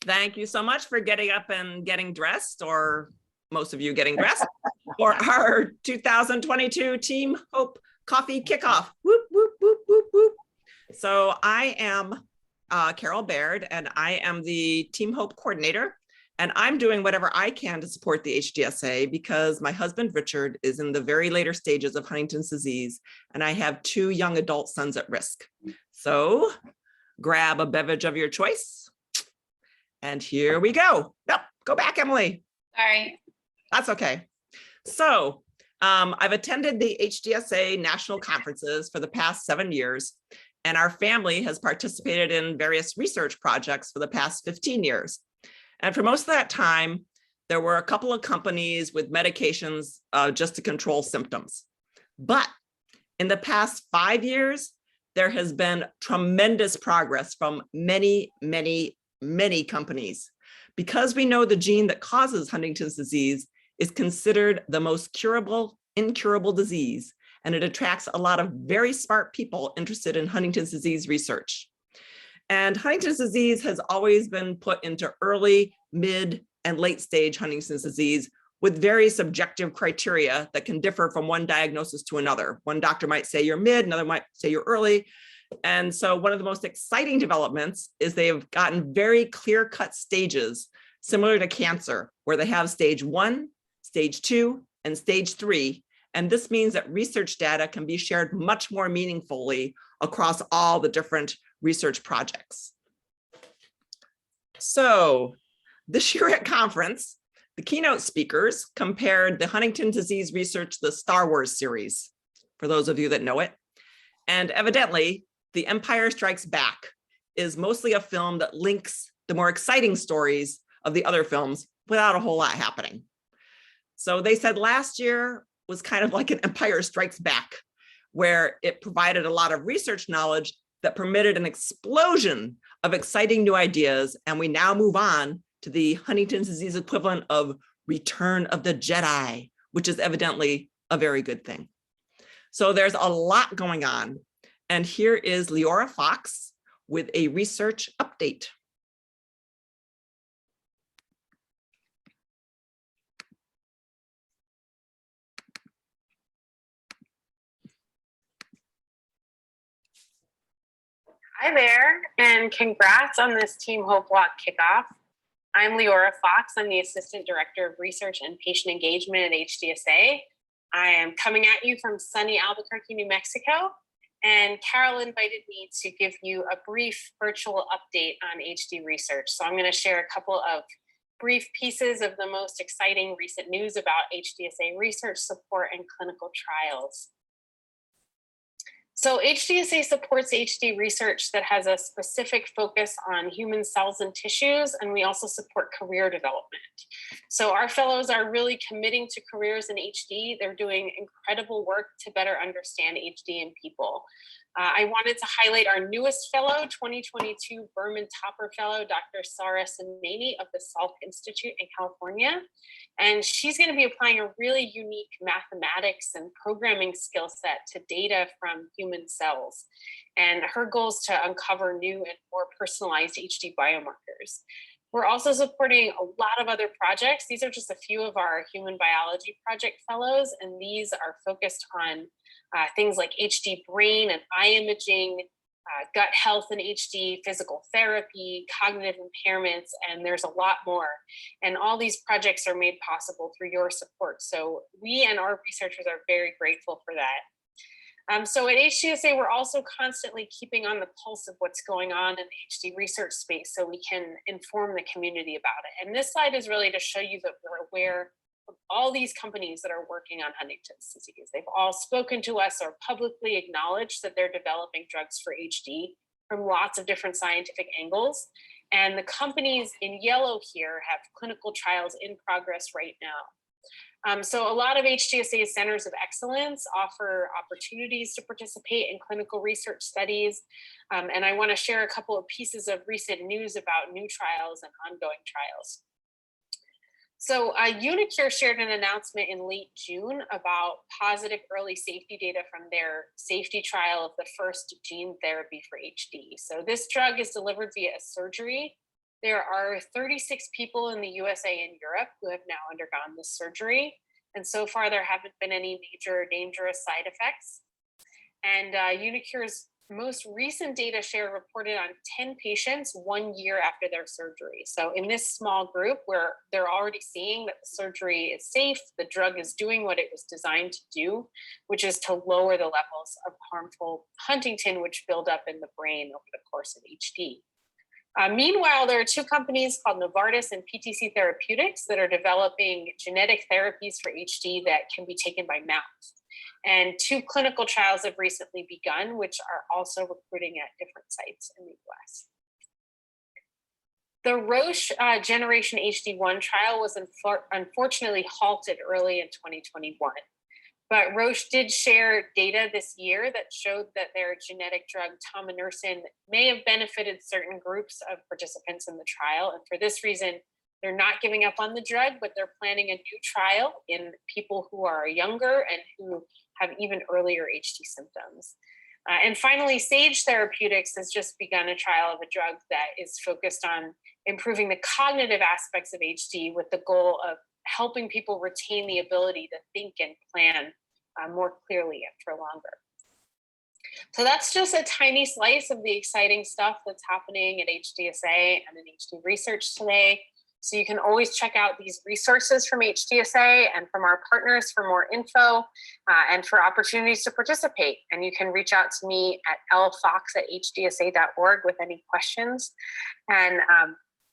Thank you so much for getting up and getting dressed, or most of you getting dressed, for our 2022 Team Hope Coffee Kickoff. Whoop, whoop, whoop, whoop, whoop. So I am Carol Baird, and I am the Team Hope coordinator. And I'm doing whatever I can to support the HDSA because my husband, Richard, is in the very later stages of Huntington's disease, and I have 2 young adult sons at risk. So grab a beverage of your choice. And here we go. Nope, go back, Emily. Sorry. That's okay. So I've attended the HDSA national conferences for the past 7 years, and our family has participated in various research projects for the past 15 years. And for most of that time, there were a couple of companies with medications just to control symptoms. But in the past 5 years, there has been tremendous progress from many, many, many companies. Because we know the gene that causes Huntington's disease is considered the most curable, incurable disease, and it attracts a lot of very smart people interested in Huntington's disease research. And Huntington's disease has always been put into early, mid, and late stage Huntington's disease with very subjective criteria that can differ from one diagnosis to another. One doctor might say you're mid, another might say you're early. And so one of the most exciting developments is they have gotten very clear-cut stages similar to cancer, where they have stage 1, stage 2, and stage 3. And this means that research data can be shared much more meaningfully across all the different research projects. So this year at conference, the keynote speakers compared the Huntington's disease research to the Star Wars series, for those of you that know it. And evidently, The Empire Strikes Back is mostly a film that links the more exciting stories of the other films without a whole lot happening. So they said last year was kind of like an Empire Strikes Back, where it provided a lot of research knowledge that permitted an explosion of exciting new ideas. And we now move on to the Huntington's disease equivalent of Return of the Jedi, which is evidently a very good thing. So there's a lot going on. And here is Leora Fox with a research update. Hi there, and congrats on this Team Hope Walk kickoff. I'm Leora Fox. I'm the Assistant Director of Research and Patient Engagement at HDSA. I am coming at you from sunny Albuquerque, New Mexico, and Carol invited me to give you a brief virtual update on HD research. So I'm going to share a couple of brief pieces of the most exciting recent news about HDSA research support and clinical trials. So HDSA supports HD research that has a specific focus on human cells and tissues, and we also support career development. So our fellows are really committing to careers in HD. They're doing incredible work to better understand HD in people. I wanted to highlight our newest fellow, 2022 Berman Topper Fellow, Dr. Sara Samani of the Salk Institute in California. And she's going to be applying a really unique mathematics and programming skill set to data from human cells. And her goal is to uncover new and more personalized HD biomarkers. We're also supporting a lot of other projects. These are just a few of our human biology project fellows, and these are focused on things like HD brain and eye imaging, gut health in HD, physical therapy, cognitive impairments, and there's a lot more. And all these projects are made possible through your support. So we and our researchers are very grateful for that. So at HDSA, we're also constantly keeping on the pulse of what's going on in the HD research space so we can inform the community about it. And this slide is really to show you that we're aware of all these companies that are working on Huntington's disease. They've all spoken to us or publicly acknowledged that they're developing drugs for HD from lots of different scientific angles. And the companies in yellow here have clinical trials in progress right now. So a lot of HDSA centers of excellence offer opportunities to participate in clinical research studies. And I want to share a couple of pieces of recent news about new trials and ongoing trials. So uniQure shared an announcement in late June about positive early safety data from their safety trial of the first gene therapy for HD. So this drug is delivered via a surgery. There are 36 people in the USA and Europe who have now undergone this surgery. And so far, there haven't been any major dangerous side effects. And unicure's most recent data share reported on 10 patients 1 year after their surgery. So in this small group where they're already seeing that the surgery is safe, the drug is doing what it was designed to do, which is to lower the levels of harmful huntingtin, which build up in the brain over the course of HD. Meanwhile, there are two companies called Novartis and PTC Therapeutics that are developing genetic therapies for HD that can be taken by mouth. And two clinical trials have recently begun, which are also recruiting at different sites in the US. The Roche Generation HD1 trial was unfortunately halted early in 2021. But Roche did share data this year that showed that their genetic drug tominersen may have benefited certain groups of participants in the trial. And for this reason, they're not giving up on the drug, but they're planning a new trial in people who are younger and who have even earlier HD symptoms. And finally, Sage Therapeutics has just begun a trial of a drug that is focused on improving the cognitive aspects of HD with the goal of helping people retain the ability to think and plan more clearly and for longer. So that's just a tiny slice of the exciting stuff that's happening at HDSA and in HD research today. So you can always check out these resources from HDSA and from our partners for more info and for opportunities to participate. And you can reach out to me at lfox@hdsa.org with any questions. And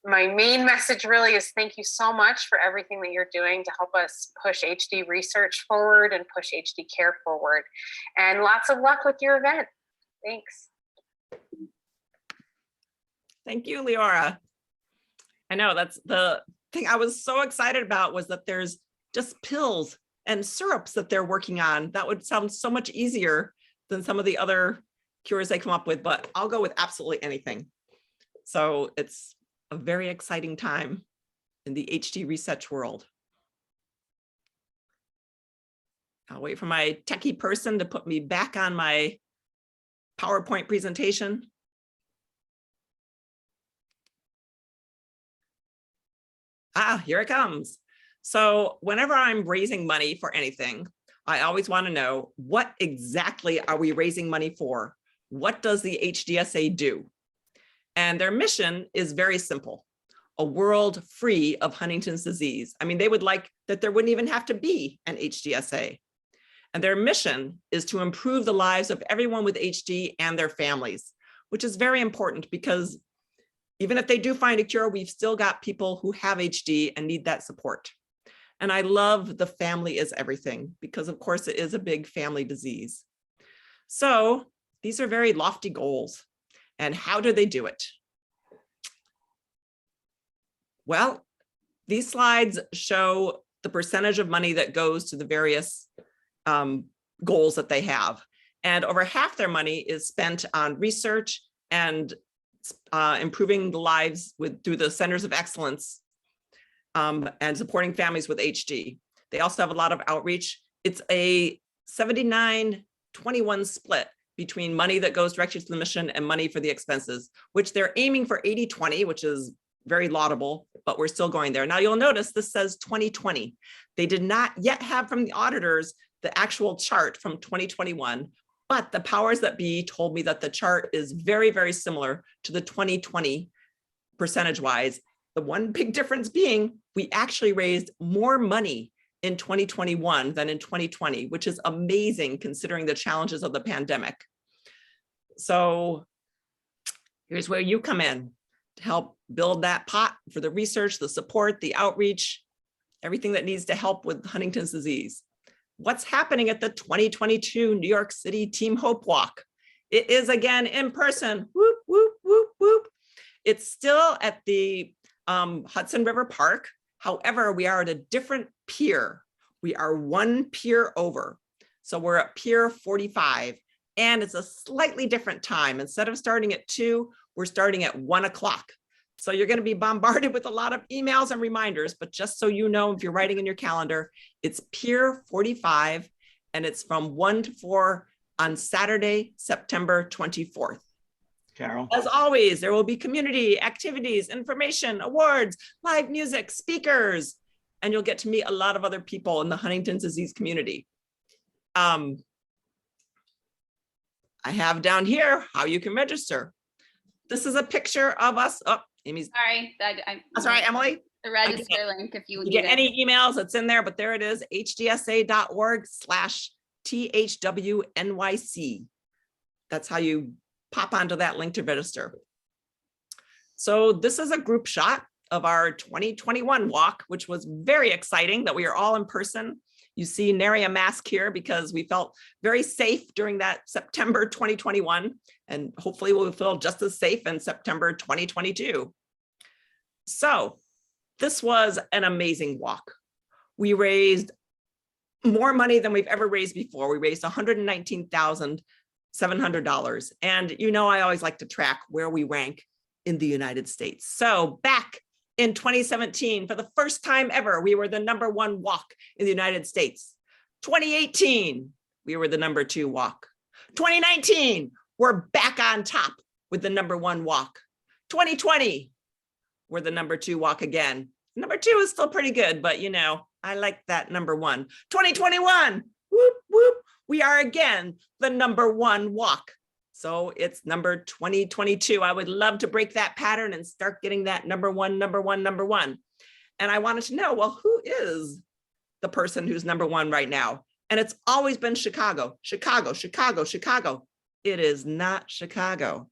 my main message really is thank you so much for everything that you're doing to help us push HD research forward and push HD care forward. And lots of luck with your event. Thanks. Thank you, Leora. I know that's the thing I was so excited about, was that there's just pills and syrups that they're working on. That would sound so much easier than some of the other cures they come up with, but I'll go with absolutely anything. So it's a very exciting time in the HD research world. I'll wait for my techie person to put me back on my PowerPoint presentation. Here it comes. So whenever I'm raising money for anything, I always want to know, what exactly are we raising money for? What does the HDSA do? And their mission is very simple: a world free of Huntington's disease. I mean, they would like that there wouldn't even have to be an HDSA. And their mission is to improve the lives of everyone with HD and their families, which is very important because even if they do find a cure, we've still got people who have HD and need that support. And I love the family is everything, because of course it is a big family disease. So these are very lofty goals. And how do they do it? Well, these slides show the percentage of money that goes to the various goals that they have. And over half their money is spent on research and improving the lives through the centers of excellence and supporting families with HD. They also have a lot of outreach. It's a 79-21 split between money that goes directly to the mission and money for the expenses, which they're aiming for 80-20, which is very laudable, but we're still going there. Now you'll notice this says 2020. They did not yet have from the auditors the actual chart from 2021, but the powers that be told me that the chart is very, very similar to the 2020 percentage-wise. The one big difference being we actually raised more money in 2021 than in 2020, which is amazing considering the challenges of the pandemic. So here's where you come in to help build that pot for the research, the support, the outreach, everything that needs to help with Huntington's disease. What's happening at the 2022 New York City Team Hope Walk? It is again in person. Whoop, whoop, whoop, whoop. It's still at the Hudson River Park. However, we are at a different pier. We are one pier over. So we're at Pier 45, and it's a slightly different time. Instead of starting at 2, we're starting at 1 o'clock. So you're going to be bombarded with a lot of emails and reminders, but just so you know, if you're writing in your calendar, it's Pier 45, and it's from 1 to 4 on Saturday, September 24th. Carol. As always, there will be community activities, information, awards, live music, speakers, and you'll get to meet a lot of other people in the Huntington's disease community. I have down here how you can register. This is a picture of us. Oh, Amy's. Sorry, That's all right, Emily. the register link if you You need get it. any emails, it's in there, but there it is, hdsa.org/THWNYC. That's how you pop onto that link to register. So this is a group shot of our 2021 walk, which was very exciting that we are all in person. You see nary a mask here because we felt very safe during that September 2021, and hopefully we'll feel just as safe in September 2022. So this was an amazing walk. We raised more money than we've ever raised before. We raised $119,700. And you know, I always like to track where we rank in the United States. So back in 2017, for the first time ever, we were the #1 walk in the United States. 2018, we were the #2 walk. 2019, we're back on top with the #1 walk. 2020, we're the #2 walk again. #2 is still pretty good, but you know, I like that #1. 2021, whoop, whoop, we are again the #1 walk. So it's number 2022. I would love to break that pattern and start getting that #1. And I wanted to know, well, who is the person who's #1 right now? And it's always been Chicago, Chicago, Chicago, Chicago. It is not Chicago.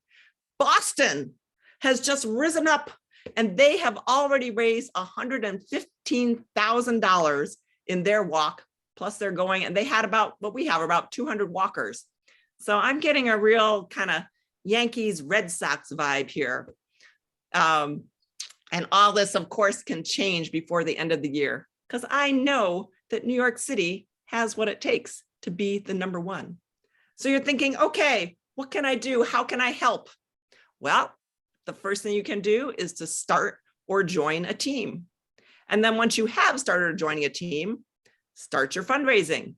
Boston has just risen up and they have already raised $115,000 in their walk. Plus they're going, and they had about what we have, about 200 walkers. So I'm getting a real kind of Yankees Red Sox vibe here. And all this, of course, can change before the end of the year, because I know that New York City has what it takes to be the #1. So you're thinking, okay, what can I do? How can I help? Well, the first thing you can do is to start or join a team. And then once you have started joining a team, start your fundraising.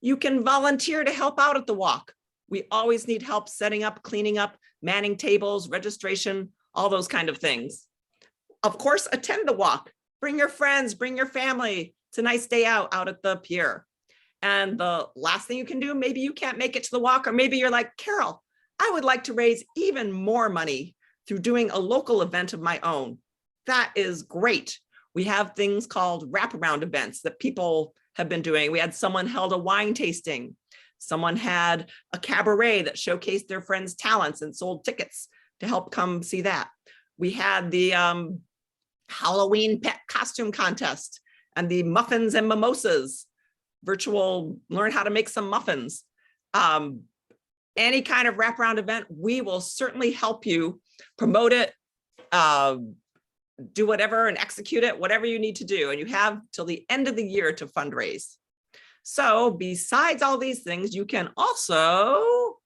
You can volunteer to help out at the walk. We always need help setting up, cleaning up, manning tables, registration, all those kind of things. Of course, attend the walk. Bring your friends, bring your family. It's a nice day out at the pier. And the last thing you can do, maybe you can't make it to the walk, or maybe you're like, Carol, I would like to raise even more money through doing a local event of my own. That is great. We have things called wraparound events that people have been doing. We had someone held a wine tasting. Someone had a cabaret that showcased their friends' talents and sold tickets to help come see that. We had the Halloween pet costume contest and the muffins and mimosas, virtual learn how to make some muffins. Any kind of wraparound event, we will certainly help you promote it, do whatever and execute it, whatever you need to do. And you have till the end of the year to fundraise. So besides all these things, you can also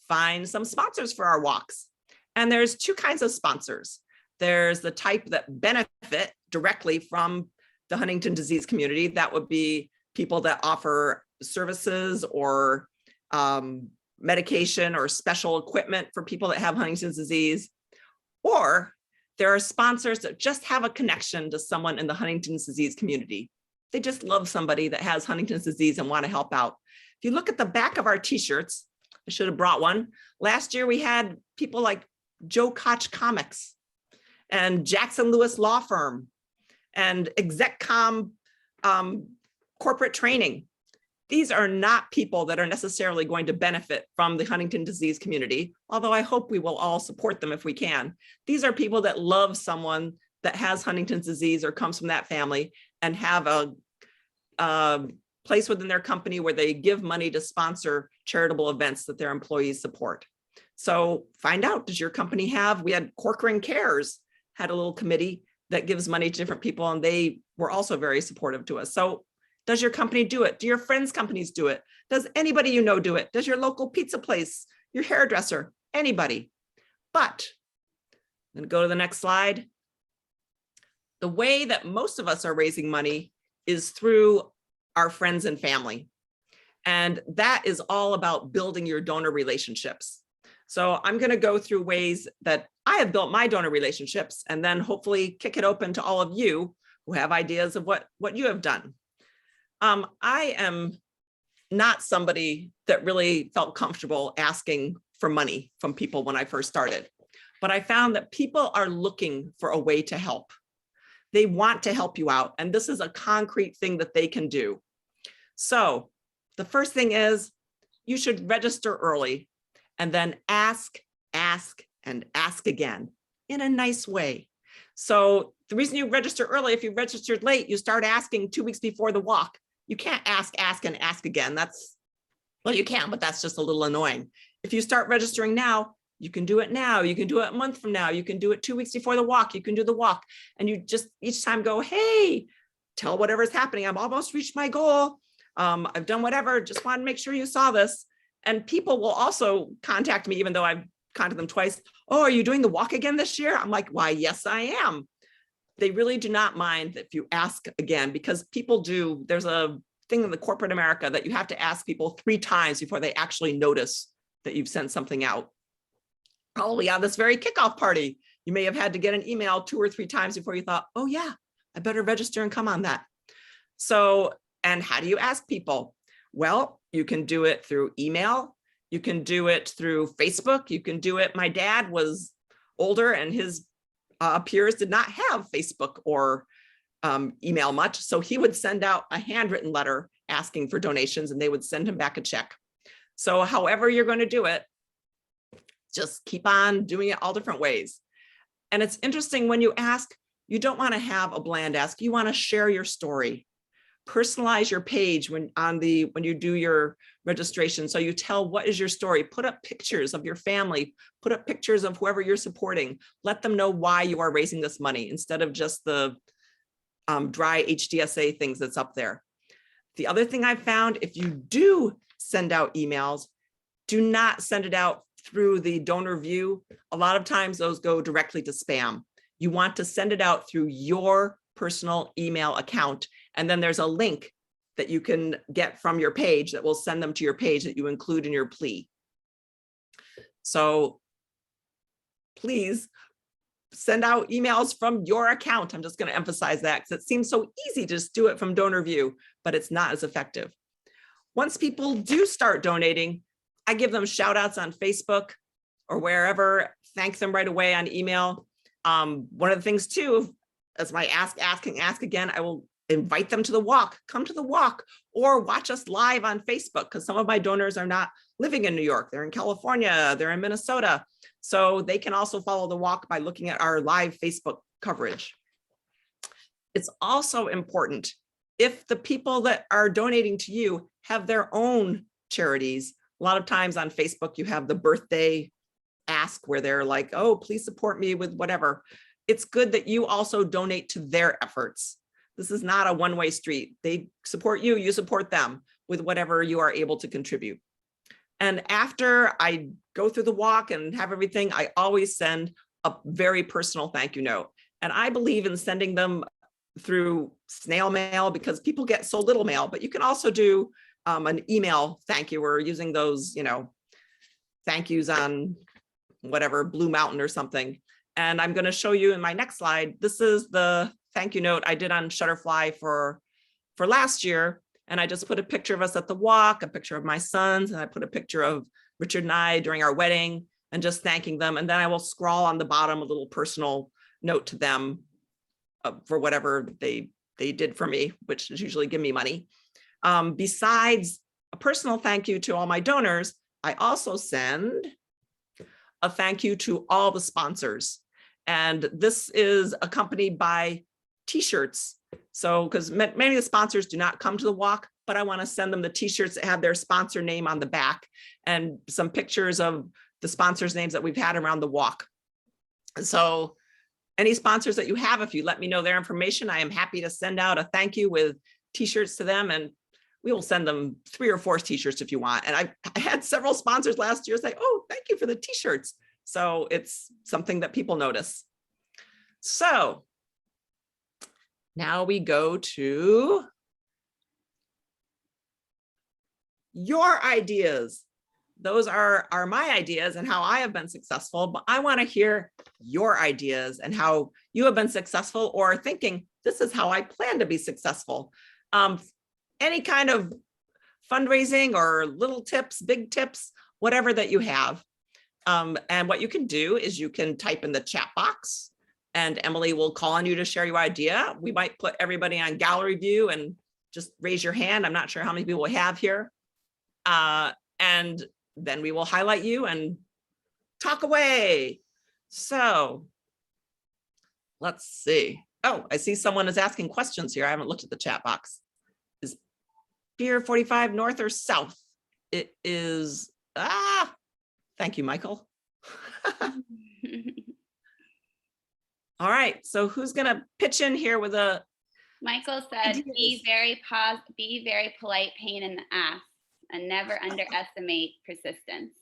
find some sponsors for our walks. And there's two kinds of sponsors. There's the type that benefit directly from the Huntington disease community. That would be people that offer services or medication or special equipment for people that have Huntington's disease. Or there are sponsors that just have a connection to someone in the Huntington's disease community. They just love somebody that has Huntington's disease and want to help out. If you look at the back of our t-shirts, I should have brought one. Last year, we had people like Joe Koch Comics and Jackson Lewis Law Firm and ExecCom Corporate Training. These are not people that are necessarily going to benefit from the Huntington disease community, although I hope we will all support them if we can. These are people that love someone that has Huntington's disease or comes from that family and have a place within their company where they give money to sponsor charitable events that their employees support. So find out, does your company have, we had Corcoran Cares, had a little committee that gives money to different people, and they were also very supportive to us. So does your company do it? Do your friends' companies do it? Does anybody you know do it? Does your local pizza place, your hairdresser, anybody? But I'm gonna go to the next slide. The way that most of us are raising money is through our friends and family. And that is all about building your donor relationships. So I'm going to go through ways that I have built my donor relationships and then hopefully kick it open to all of you who have ideas of what you have done. I am not somebody that really felt comfortable asking for money from people when I first started, but I found that people are looking for a way to help. They want to help you out, and this is a concrete thing that they can do. So the first thing is you should register early and then ask, and ask again in a nice way. So the reason you register early, if you registered late, you start asking 2 weeks before the walk. You can't ask, and ask again. Well, you can, but that's just a little annoying. If you start registering now, you can do it now. You can do it a month from now. You can do it 2 weeks before the walk. You can do the walk. And you just each time go, hey, tell whatever's happening. I've almost reached my goal. I've done whatever. Just want to make sure you saw this. And people will also contact me, even though I've contacted them twice. Oh, are you doing the walk again this year? I'm like, why, yes, I am. They really do not mind if you ask again, because people do. There's a thing in the corporate America that you have to ask people 3 times before they actually notice that you've sent something out. Probably on this very kickoff party, you may have had to get an email 2 or 3 times before you thought, oh yeah, I better register and come on that. So, and how do you ask people? Well, you can do it through email. You can do it through Facebook. You can do it. My dad was older and his peers did not have Facebook or email much. So he would send out a handwritten letter asking for donations and they would send him back a check. So however you're going to do it, just keep on doing it all different ways. And it's interesting when you ask, you don't want to have a bland ask. You want to share your story. Personalize your page when you do your registration. So you tell what is your story, put up pictures of your family, put up pictures of whoever you're supporting, let them know why you are raising this money instead of just the dry HDSA things that's up there. The other thing I've found, if you do send out emails, do not send it out through the donor view. A lot of times those go directly to spam. You want to send it out through your personal email account. And then there's a link that you can get from your page that will send them to your page that you include in your plea. So please send out emails from your account. I'm just going to emphasize that because it seems so easy to just do it from donor view, but it's not as effective. Once people do start donating, I give them shout outs on Facebook or wherever, thank them right away on email. One of the things too, as my ask again, I will invite them to the walk, come to the walk, or watch us live on Facebook, because some of my donors are not living in New York. They're in California, they're in Minnesota. So they can also follow the walk by looking at our live Facebook coverage. It's also important if the people that are donating to you have their own charities. A lot of times on Facebook, you have the birthday ask where they're like, oh, please support me with whatever. It's good that you also donate to their efforts. This is not a one-way street. They support you, you support them with whatever you are able to contribute. And after I go through the walk and have everything, I always send a very personal thank you note. And I believe in sending them through snail mail because people get so little mail, but you can also do an email thank you or using those, thank yous on whatever, Blue Mountain or something. And I'm going to show you in my next slide. This is the thank you note I did on Shutterfly for last year. And I just put a picture of us at the walk, a picture of my sons, and I put a picture of Richard and I during our wedding and just thanking them. And then I will scrawl on the bottom a little personal note to them for whatever they did for me, which is usually give me money. Besides a personal thank you to all my donors, I also send a thank you to all the sponsors. And this is accompanied by t-shirts. So, because many of the sponsors do not come to the walk, but I want to send them the t-shirts that have their sponsor name on the back and some pictures of the sponsors' names that we've had around the walk. So any sponsors that you have, if you let me know their information, I am happy to send out a thank you with t-shirts to them, and we will send them 3 or 4 t-shirts if you want. And I had several sponsors last year say, oh, thank you for the t-shirts. So it's something that people notice. So now we go to your ideas. those are my ideas and how I have been successful, but I want to hear your ideas and how you have been successful or thinking, this is how I plan to be successful. Any kind of fundraising or little tips, big tips, whatever that you have. And what you can do is you can type in the chat box and Emily will call on you to share your idea. We might put everybody on gallery view and just raise your hand. I'm not sure how many people we have here. And then we will highlight you and talk away. So let's see. Oh, I see someone is asking questions here. I haven't looked at the chat box. Is Pier 45 north or south? It is, thank you, Michael. All right, so who's gonna pitch in here with a? Michael said, be very polite, pain in the ass, and never underestimate persistence.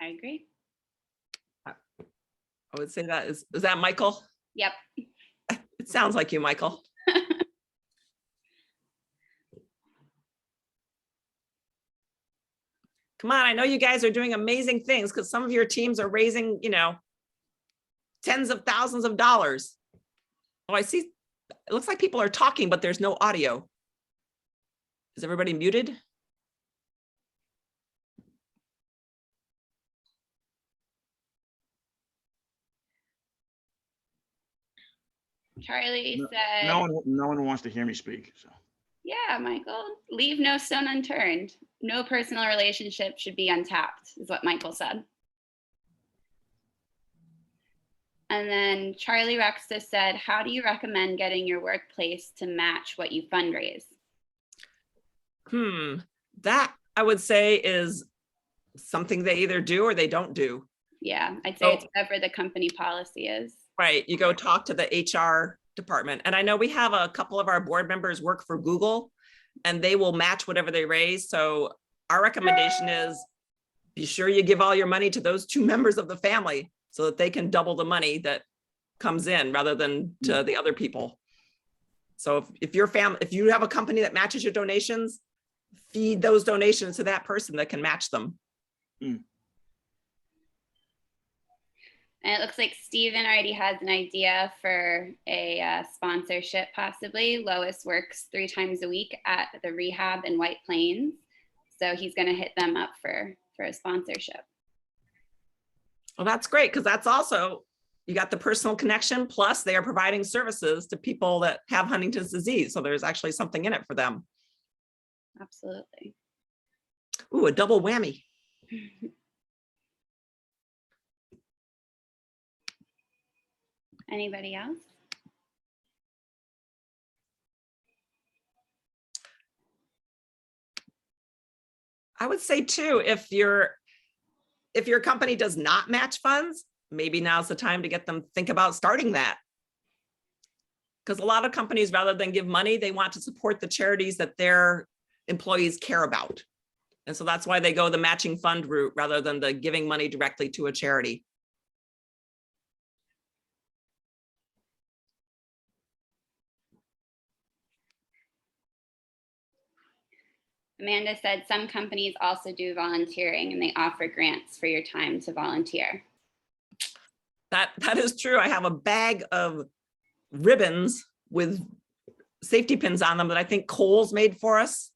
I agree. I would say that is that Michael? Yep. It sounds like you, Michael. Come on, I know you guys are doing amazing things because some of your teams are raising, tens of thousands of dollars. Oh, I see. It looks like people are talking, but there's no audio. Is everybody muted? Charlie said, no one wants to hear me speak. So yeah, Michael, leave no stone unturned. No personal relationship should be untapped, is what Michael said. And then Charlie Rexa said, how do you recommend getting your workplace to match what you fundraise? That I would say is something they either do or they don't do. Yeah, I'd say it's whatever the company policy is. Right, you go talk to the HR department. And I know we have a couple of our board members work for Google and they will match whatever they raise. So our recommendation is be sure you give all your money to those 2 members of the family so that they can double the money that comes in rather than to the other people. So if your family, if you have a company that matches your donations, feed those donations to that person that can match them. And it looks like Stephen already has an idea for a sponsorship, possibly. Lois works 3 times a week at the rehab in White Plains. So he's going to hit them up for a sponsorship. Well, that's great because that's also, you got the personal connection, plus they are providing services to people that have Huntington's disease. So there's actually something in it for them. Absolutely. Ooh, a double whammy. Anybody else? I would say too, if your company does not match funds, maybe now's the time to get them think about starting that. Because a lot of companies, rather than give money, they want to support the charities that their employees care about. And so that's why they go the matching fund route rather than the giving money directly to a charity. Amanda said some companies also do volunteering and they offer grants for your time to volunteer. That is true. I have a bag of ribbons with safety pins on them that I think Kohl's made for us.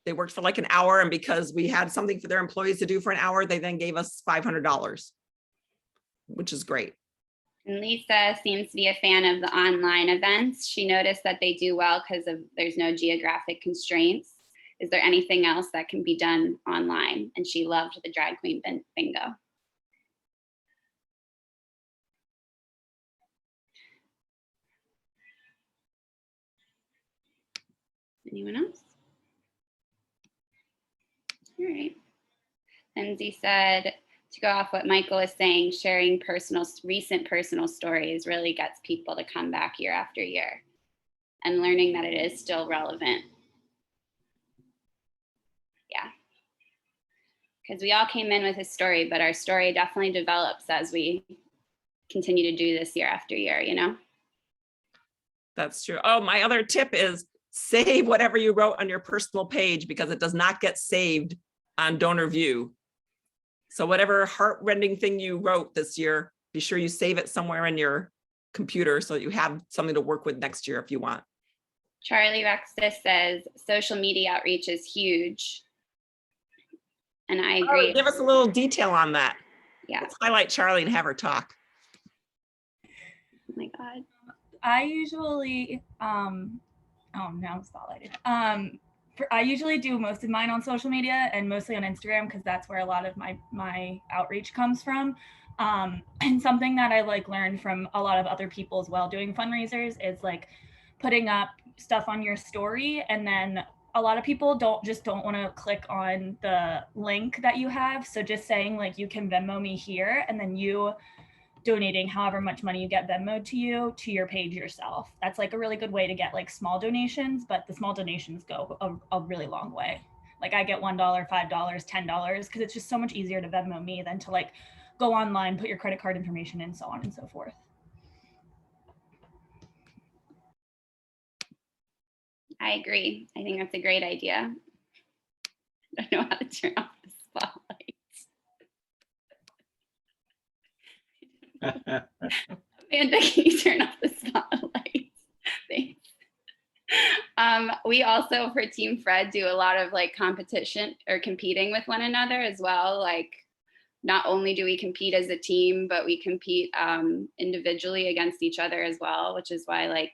They worked for like an hour, and because we had something for their employees to do for an hour, they then gave us $500, which is great. And Lisa seems to be a fan of the online events. She noticed that they do well because there's no geographic constraints. Is there anything else that can be done online? And she loved the drag queen bingo. Anyone else? All right. Lindsay said, to go off what Michael is saying, sharing recent personal stories really gets people to come back year after year and learning that it is still relevant. Yeah. Because we all came in with a story, but our story definitely develops as we continue to do this year after year, you know? That's true. Oh, my other tip is save whatever you wrote on your personal page because it does not get saved on DonorView. So whatever heartrending thing you wrote this year, be sure you save it somewhere in your computer so that you have something to work with next year if you want. Charlie Rextis says social media outreach is huge. And I agree. Give us a little detail on that. Yeah. Let's highlight Charlie and have her talk. Oh my God. I usually, oh, now I'm spotlighted. I usually do most of mine on social media and mostly on Instagram because that's where a lot of my outreach comes from. And something that I like learned from a lot of other people as well doing fundraisers is like putting up stuff on your story, and then a lot of people don't want to click on the link that you have. So just saying like, you can Venmo me here, and then you donating however much money you get Venmoed to you to your page yourself. That's like a really good way to get like small donations, but the small donations go a really long way. Like I get $1, $5, $10, because it's just so much easier to Venmo me than to like go online, put your credit card information in, so on and so forth. I agree. I think that's a great idea. I don't know how to turn off the spotlight. Amanda, can you turn off the spotlight? Thanks. We also, for Team Fred, do a lot of like competition or competing with one another as well. Like not only do we compete as a team, but we compete individually against each other as well, which is why like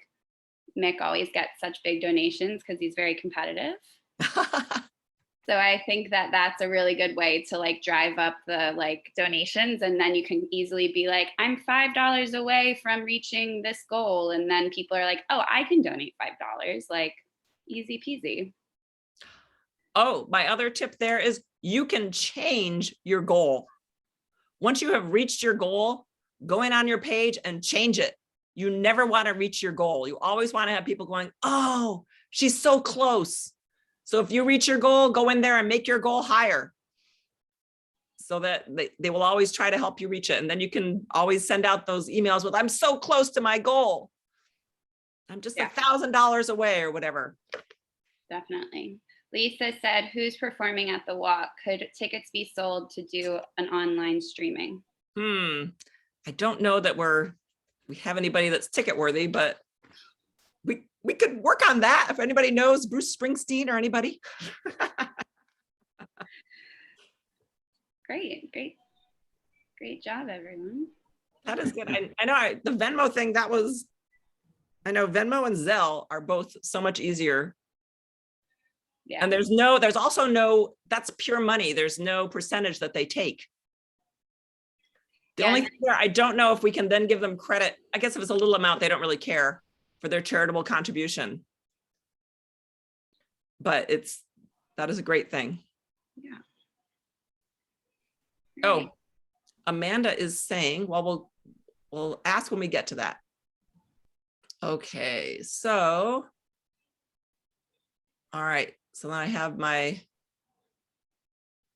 Mick always gets such big donations because he's very competitive. So I think that that's a really good way to like drive up the like donations, and then you can easily be like, I'm $5 away from reaching this goal. And then people are like, oh, I can donate $5, like easy peasy. Oh, my other tip there is you can change your goal. Once you have reached your goal, go in on your page and change it. You never want to reach your goal. You always want to have people going, oh, she's so close. So if you reach your goal, go in there and make your goal higher so that they will always try to help you reach it. And then you can always send out those emails with, I'm so close to my goal. I'm just $1,000 away or whatever. Definitely. Lisa said, who's performing at the walk? Could tickets be sold to do an online streaming? I don't know that we have anybody that's ticket worthy, but we could work on that. If anybody knows Bruce Springsteen or anybody. Great job, everyone. That is good. I know the Venmo thing, I know Venmo and Zelle are both so much easier. Yeah. And there's also no, that's pure money. There's no percentage that they take. The only thing where I don't know if we can then give them credit, I guess if it's a little amount, they don't really care for their charitable contribution. But that is a great thing. Yeah. Oh, Amanda is saying, well, we'll ask when we get to that. Okay, so, all right. So then I have my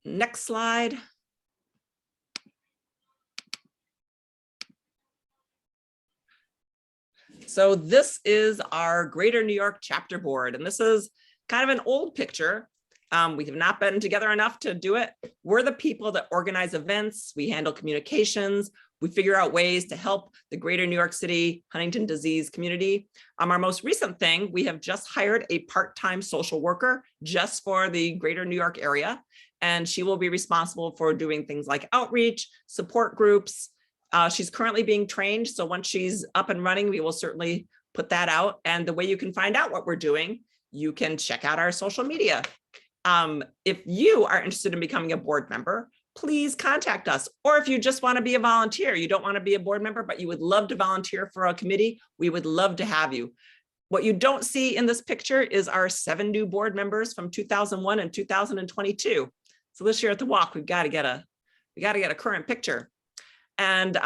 next slide. So this is our Greater New York Chapter Board, and this is kind of an old picture. We have not been together enough to do it. We're the people that organize events, we handle communications, we figure out ways to help the Greater New York City Huntington disease community. Our most recent thing, we have just hired a part-time social worker just for the Greater New York area, and she will be responsible for doing things like outreach, support groups. She's currently being trained, so once she's up and running, we will certainly put that out. And the way you can find out what we're doing, you can check out our social media. If you are interested in becoming a board member, please contact us. Or if you just want to be a volunteer, you don't want to be a board member, but you would love to volunteer for a committee, we would love to have you. What you don't see in this picture is our 7 new board members from 2001 and 2022. So this year at the walk, we got to get a current picture. And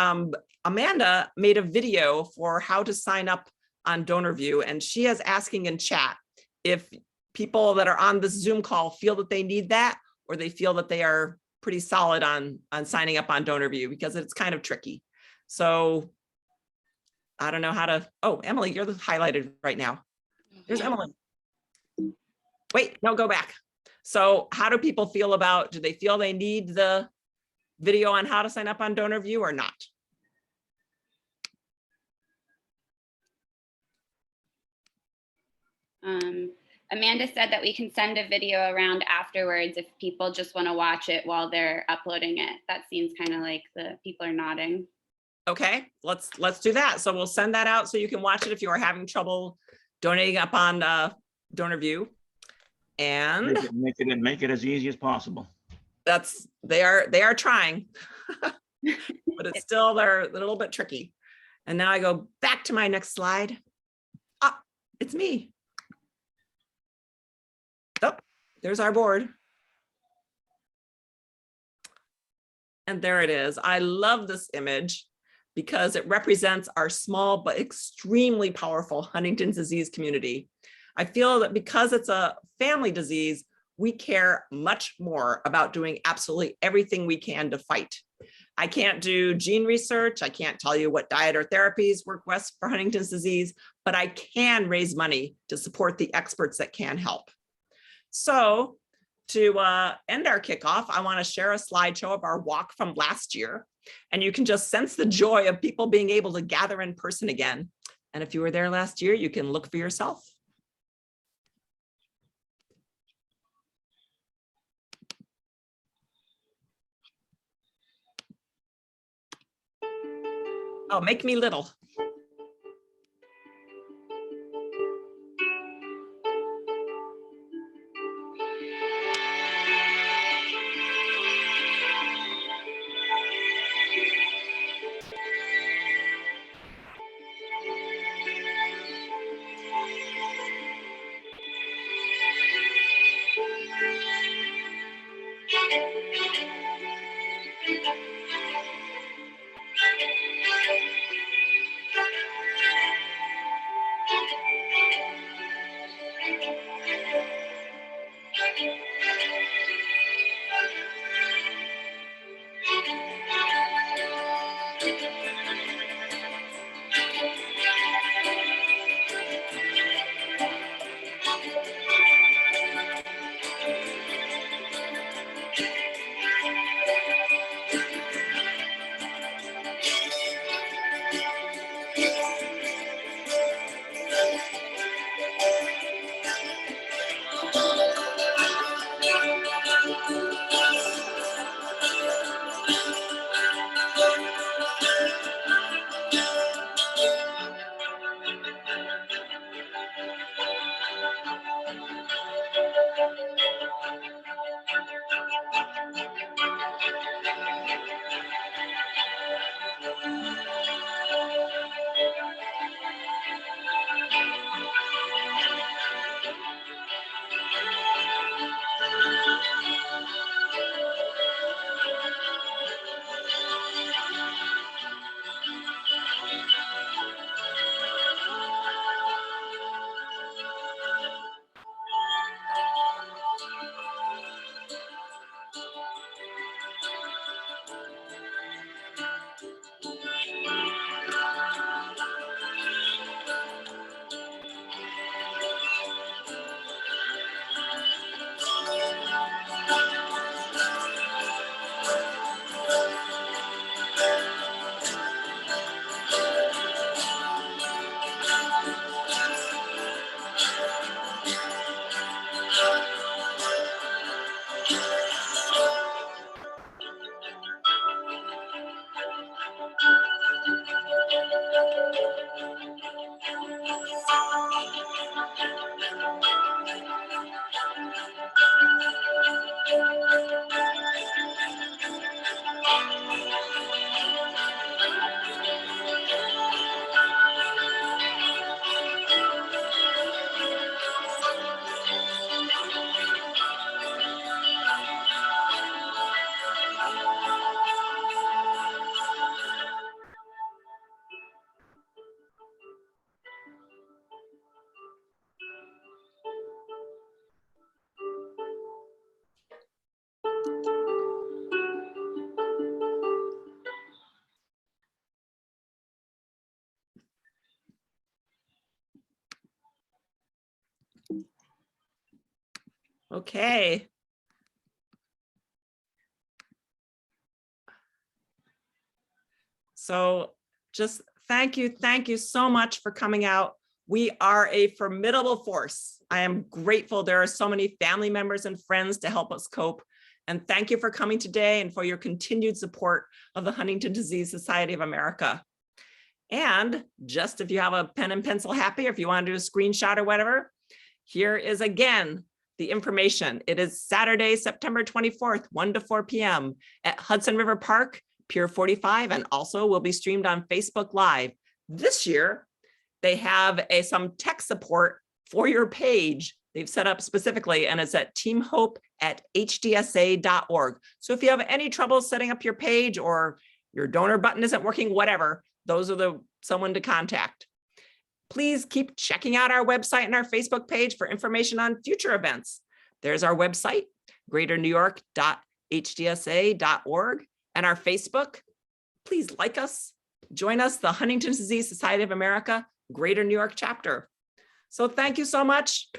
Amanda made a video for how to sign up on DonorView, and she is asking in chat if people that are on this Zoom call feel that they need that, or they feel that they are pretty solid on signing up on DonorView, because it's kind of tricky. So I don't know how to, oh, Emily, you're highlighted right now. There's Emily. Wait, no, go back. So how do people feel about, do they feel they need the video on how to sign up on DonorView or not? Amanda said that we can send a video around afterwards if people just want to watch it while they're uploading it. That seems kind of like the people are nodding. Okay, let's do that. So we'll send that out so you can watch it if you are having trouble donating up on DonorView. And Make it as easy as possible. they are trying, but it's still, they're a little bit tricky. And now I go back to my next slide. Ah, it's me. Oh, there's our board. And there it is. I love this image because it represents our small but extremely powerful Huntington's disease community. I feel that because it's a family disease, we care much more about doing absolutely everything we can to fight. I can't do gene research. I can't tell you what diet or therapies work best for Huntington's disease, but I can raise money to support the experts that can help. So to end our kickoff, I want to share a slideshow of our walk from last year. And you can just sense the joy of people being able to gather in person again. And if you were there last year, you can look for yourself. Oh, make me little. Okay. So just thank you so much for coming out. We are a formidable force. I am grateful there are so many family members and friends to help us cope. And thank you for coming today and for your continued support of the Huntington Disease Society of America. And just if you have a pen and pencil happy, or if you want to do a screenshot or whatever, here is again the information. It is Saturday, September 24th, 1 to 4 p.m. at Hudson River Park, Pier 45, and also will be streamed on Facebook Live. This year, they have some tech support for your page they've set up specifically, and it's at teamhope@hdsa.org. So if you have any trouble setting up your page or your donor button isn't working, whatever, those are someone to contact. Please keep checking out our website and our Facebook page for information on future events. There's our website, greaternewyork.hdsa.org, and our Facebook. Please like us, join us, the Huntington's Disease Society of America, Greater New York chapter. So thank you so much.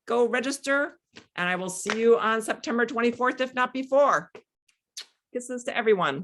Go register, and I will see you on September 24th, if not before. Kisses to everyone.